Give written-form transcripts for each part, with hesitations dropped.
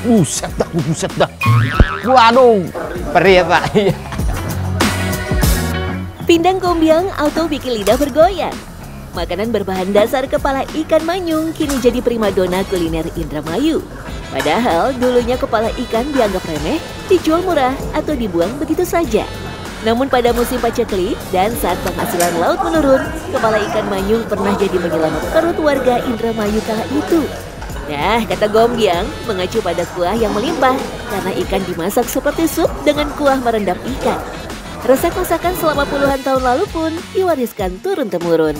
Buset dah. Waduh, perih ya Pak. Pindang gombyang auto bikin lidah bergoyang. Makanan berbahan dasar kepala ikan manyung kini jadi primadona kuliner Indramayu. Padahal dulunya kepala ikan dianggap remeh, dijual murah atau dibuang begitu saja. Namun pada musim paceklik dan saat penghasilan laut menurun, kepala ikan manyung pernah jadi penyelamat perut warga Indramayu kala itu. Nah, kata gombyang mengacu pada kuah yang melimpah karena ikan dimasak seperti sup dengan kuah merendam ikan. Resep masakan selama puluhan tahun lalu pun diwariskan turun-temurun.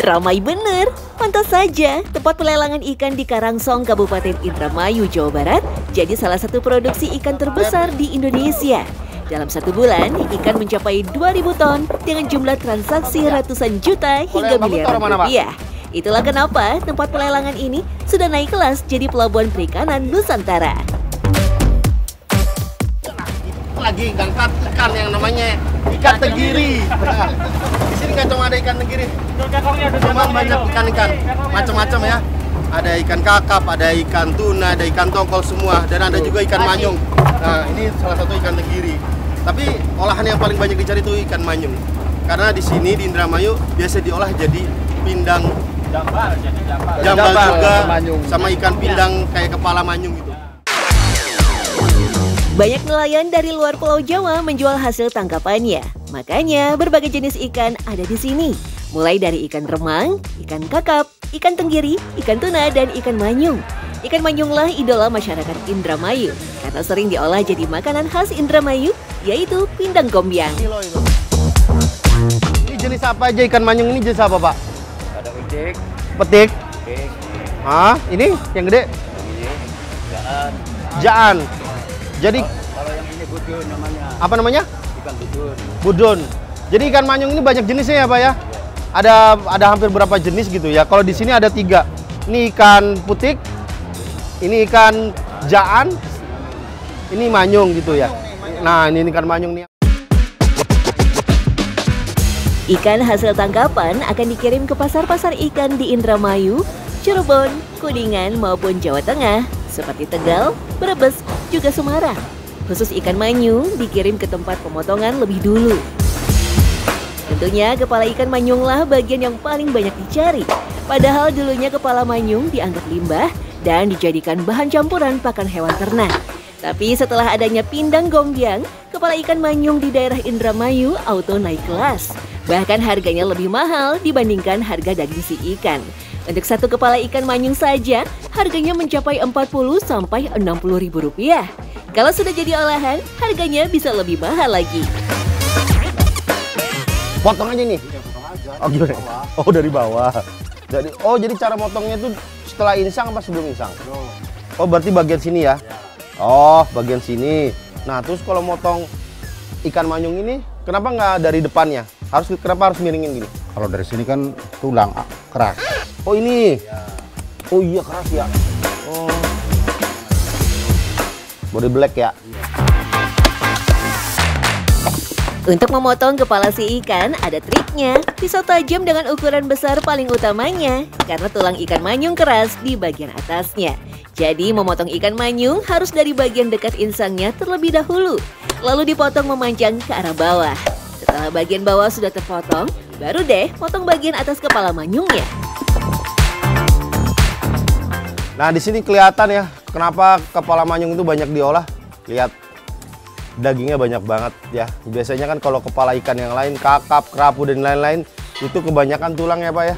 Ramai bener, pantas saja tempat pelelangan ikan di Karangsong, Kabupaten Indramayu, Jawa Barat jadi salah satu produksi ikan terbesar di Indonesia. Dalam satu bulan, ikan mencapai 2.000 ton dengan jumlah transaksi ratusan juta hingga miliaran rupiah. Itulah kenapa tempat pelelangan ini sudah naik kelas jadi pelabuhan perikanan Nusantara. Lagi ngangkat ikan yang namanya ikan tenggiri. Di sini nggak cuma ada ikan tenggiri, cuma banyak ikan-ikan macam-macam ya. Ada ikan kakap, ada ikan tuna, ada ikan tongkol semua, dan ada juga ikan manyung. Nah, ini salah satu ikan tenggiri. Tapi olahan yang paling banyak dicari itu ikan manyung. Karena di sini di Indramayu biasa diolah jadi pindang jambal juga, sama ikan pindang kayak kepala manyung gitu. Banyak nelayan dari luar Pulau Jawa menjual hasil tangkapannya. Makanya berbagai jenis ikan ada di sini. Mulai dari ikan remang, ikan kakap, ikan tenggiri, ikan tuna, dan ikan manyung. Ikan manyunglah idola masyarakat Indramayu karena sering diolah jadi makanan khas Indramayu, yaitu pindang gombyang. Ini jenis apa aja ikan manyung ini, jenis apa Pak? Ada petik. Petik? Ah, ini yang gede? Ini jaan. Jaan. Jadi Kalau yang ini budun namanya. apa namanya? Ikan budun. Budon. Jadi ikan manyung ini banyak jenisnya ya Pak ya? Ada hampir berapa jenis gitu ya? Kalau di sini ada 3. Ini ikan putik, ini ikan jaan, ini manyung gitu ya. Nah, ini ikan manyung nih. Ikan hasil tangkapan akan dikirim ke pasar-pasar ikan di Indramayu, Cirebon, Kuningan maupun Jawa Tengah seperti Tegal, Brebes, juga Semarang. Khusus ikan manyung dikirim ke tempat pemotongan lebih dulu. Tentunya kepala ikan manyunglah bagian yang paling banyak dicari. Padahal dulunya kepala manyung dianggap limbah dan dijadikan bahan campuran pakan hewan ternak. Tapi setelah adanya pindang gombyang, kepala ikan manyung di daerah Indramayu auto naik kelas. Bahkan harganya lebih mahal dibandingkan harga daging si ikan. Untuk satu kepala ikan manyung saja, harganya mencapai 40 sampai 60 ribu rupiah. Kalau sudah jadi olahan, harganya bisa lebih mahal lagi. Potong aja nih. Oh gimana? Oh dari bawah. Jadi cara motongnya itu setelah insang apa sebelum insang? Oh berarti bagian sini ya? Oh bagian sini. Nah terus kalau motong ikan manyung ini, kenapa nggak dari depannya? Kenapa harus miringin gini? Kalau dari sini kan tulang keras. Oh ini? Oh iya keras ya? Oh. Body black ya? Untuk memotong kepala si ikan ada triknya. Pisau tajam dengan ukuran besar paling utamanya karena tulang ikan manyung keras di bagian atasnya. Jadi memotong ikan manyung harus dari bagian dekat insangnya terlebih dahulu, lalu dipotong memanjang ke arah bawah. Setelah bagian bawah sudah terpotong, baru deh potong bagian atas kepala manyungnya. Nah di sini kelihatan ya kenapa kepala manyung itu banyak diolah. Lihat dagingnya banyak banget ya. Biasanya kan kalau kepala ikan yang lain, kakap, kerapu dan lain-lain itu kebanyakan tulang ya Pak ya.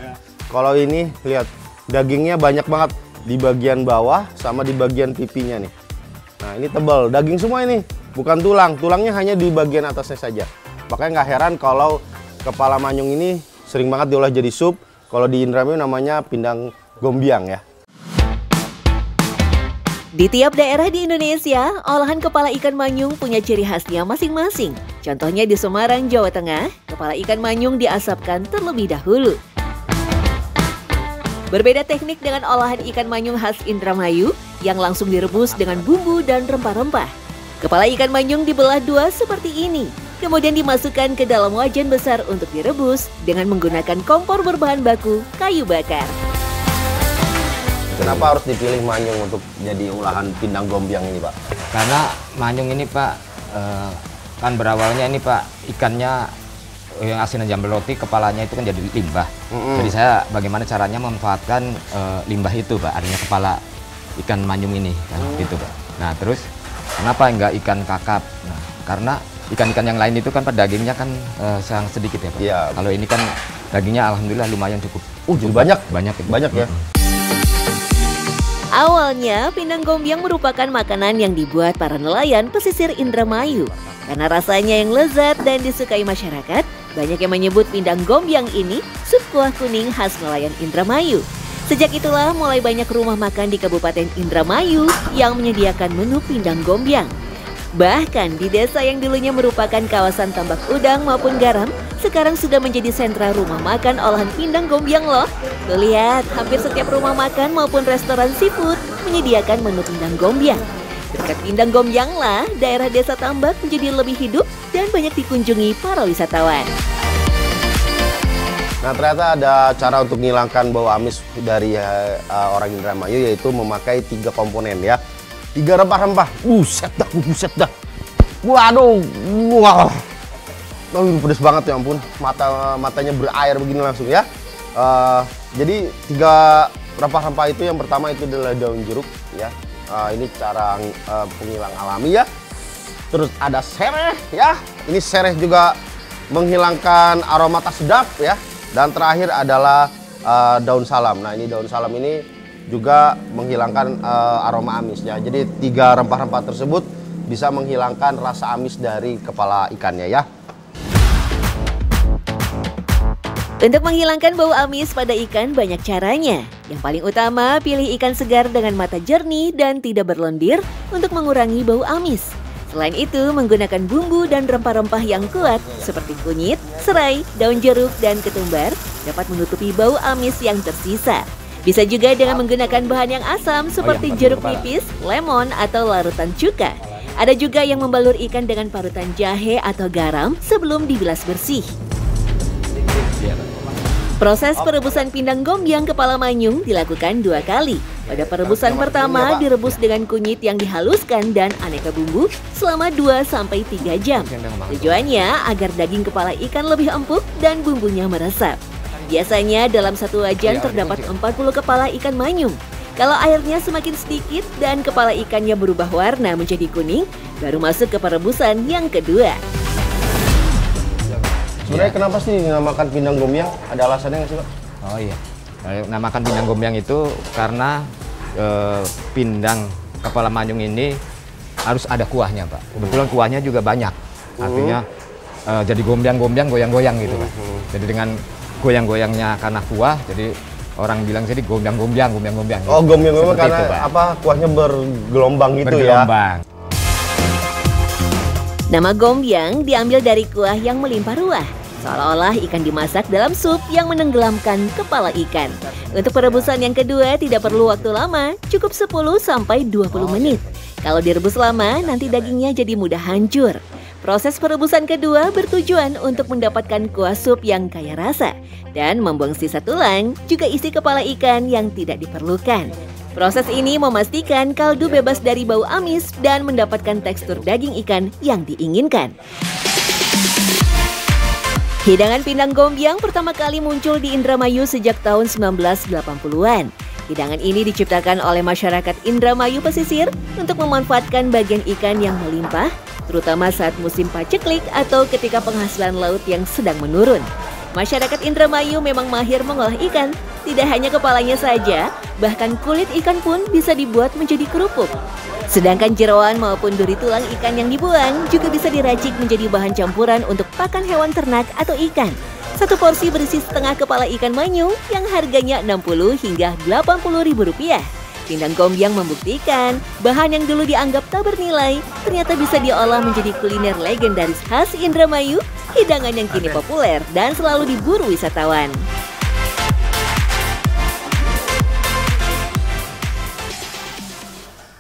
Kalau ini lihat dagingnya banyak banget di bagian bawah sama di bagian pipinya nih. Nah ini tebal, daging semua ini, bukan tulang. Tulangnya hanya di bagian atasnya saja. Makanya nggak heran kalau kepala manyung ini sering banget diolah jadi sup. Kalau di Indramayu namanya pindang gombyang ya. Di tiap daerah di Indonesia, olahan kepala ikan manyung punya ciri khasnya masing-masing. Contohnya di Semarang, Jawa Tengah, kepala ikan manyung diasapkan terlebih dahulu. Berbeda teknik dengan olahan ikan manyung khas Indramayu yang langsung direbus dengan bumbu dan rempah-rempah. Kepala ikan manyung dibelah dua seperti ini, kemudian dimasukkan ke dalam wajan besar untuk direbus dengan menggunakan kompor berbahan baku kayu bakar. Kenapa harus dipilih manyung untuk jadi olahan pindang gombyang ini, Pak? Karena manyung ini, Pak, kan berawalnya ini, Pak, ikannya yang asinan jambal roti, kepalanya itu kan jadi limbah. Jadi saya bagaimana caranya memanfaatkan limbah itu, Pak, adanya kepala ikan manyung ini, kan, gitu, Pak. Nah, terus kenapa enggak ikan kakap? Nah, karena ikan-ikan yang lain itu kan dagingnya kan sangat sedikit ya, Pak. Iya. Kalau ini kan dagingnya alhamdulillah lumayan cukup. Jadi banyak? Banyak. Banyak ya? Awalnya, pindang gombyang merupakan makanan yang dibuat para nelayan pesisir Indramayu. Karena rasanya yang lezat dan disukai masyarakat, banyak yang menyebut pindang gombyang ini sup kuah kuning khas nelayan Indramayu. Sejak itulah mulai banyak rumah makan di Kabupaten Indramayu yang menyediakan menu pindang gombyang. Bahkan di desa yang dulunya merupakan kawasan tambak udang maupun garam, sekarang sudah menjadi sentra rumah makan olahan pindang gombyang loh. Tuh lihat, hampir setiap rumah makan maupun restoran seafood menyediakan menu pindang gombyang. Berkat pindang gombyang lah, daerah desa Tambak menjadi lebih hidup dan banyak dikunjungi para wisatawan. Nah, ternyata ada cara untuk menghilangkan bau amis dari orang Indramayu, yaitu memakai 3 komponen ya. 3 rempah-rempah. Buset dah. Waduh. Wah. Pedes banget ya ampun. Matanya berair begini langsung ya. Jadi 3 rempah-rempah itu, yang pertama itu adalah daun jeruk ya. Ini cara penghilang alami ya. Terus ada sereh ya. Ini sereh juga menghilangkan aroma tak sedap ya. Dan terakhir adalah daun salam. Nah, ini daun salam ini juga menghilangkan aroma amisnya. Jadi 3 rempah-rempah tersebut bisa menghilangkan rasa amis dari kepala ikannya ya. Untuk menghilangkan bau amis pada ikan banyak caranya. Yang paling utama, pilih ikan segar dengan mata jernih dan tidak berlendir untuk mengurangi bau amis. Selain itu, menggunakan bumbu dan rempah-rempah yang kuat seperti kunyit, serai, daun jeruk, dan ketumbar dapat menutupi bau amis yang tersisa. Bisa juga dengan menggunakan bahan yang asam seperti jeruk nipis, lemon, atau larutan cuka. Ada juga yang membalur ikan dengan parutan jahe atau garam sebelum dibilas bersih. Proses perebusan pindang gombyang kepala manyung dilakukan 2 kali. Pada perebusan pertama direbus dengan kunyit yang dihaluskan dan aneka bumbu selama 2-3 jam. Tujuannya agar daging kepala ikan lebih empuk dan bumbunya meresap. Biasanya dalam satu wajan terdapat 40 kepala ikan manyung. Kalau airnya semakin sedikit dan kepala ikannya berubah warna menjadi kuning, baru masuk ke perebusan yang kedua. Sebenarnya kenapa sih dinamakan pindang gombyang? Ada alasannya nggak sih, Pak? Oh iya, namakan pindang gombyang itu karena pindang kepala manyung ini harus ada kuahnya, Pak. Kebetulan kuahnya juga banyak, artinya jadi gombyang-gombyang, goyang-goyang gitu, Pak. Jadi dengan goyang-goyangnya karena kuah, jadi orang bilang jadi gombyang-gombyang. Oh, gombyang-gombyang karena itu, apa, kuahnya bergelombang gitu ya? Nama gombyang diambil dari kuah yang melimpah ruah, seolah-olah ikan dimasak dalam sup yang menenggelamkan kepala ikan. Untuk perebusan yang kedua tidak perlu waktu lama, cukup 10-20 menit. Kalau direbus lama, nanti dagingnya jadi mudah hancur. Proses perebusan kedua bertujuan untuk mendapatkan kuah sup yang kaya rasa dan membuang sisa tulang, juga isi kepala ikan yang tidak diperlukan. Proses ini memastikan kaldu bebas dari bau amis dan mendapatkan tekstur daging ikan yang diinginkan. Hidangan pindang gombyang pertama kali muncul di Indramayu sejak tahun 1980-an. Hidangan ini diciptakan oleh masyarakat Indramayu pesisir untuk memanfaatkan bagian ikan yang melimpah, terutama saat musim paceklik atau ketika penghasilan laut yang sedang menurun. Masyarakat Indramayu memang mahir mengolah ikan, tidak hanya kepalanya saja, bahkan kulit ikan pun bisa dibuat menjadi kerupuk. Sedangkan jeroan maupun duri tulang ikan yang dibuang juga bisa diracik menjadi bahan campuran untuk pakan hewan ternak atau ikan. Satu porsi berisi setengah kepala ikan manyung yang harganya Rp60 hingga Rp80.000. Pindang gombyang membuktikan bahan yang dulu dianggap tak bernilai ternyata bisa diolah menjadi kuliner legendaris khas Indramayu, hidangan yang kini populer dan selalu diburu wisatawan.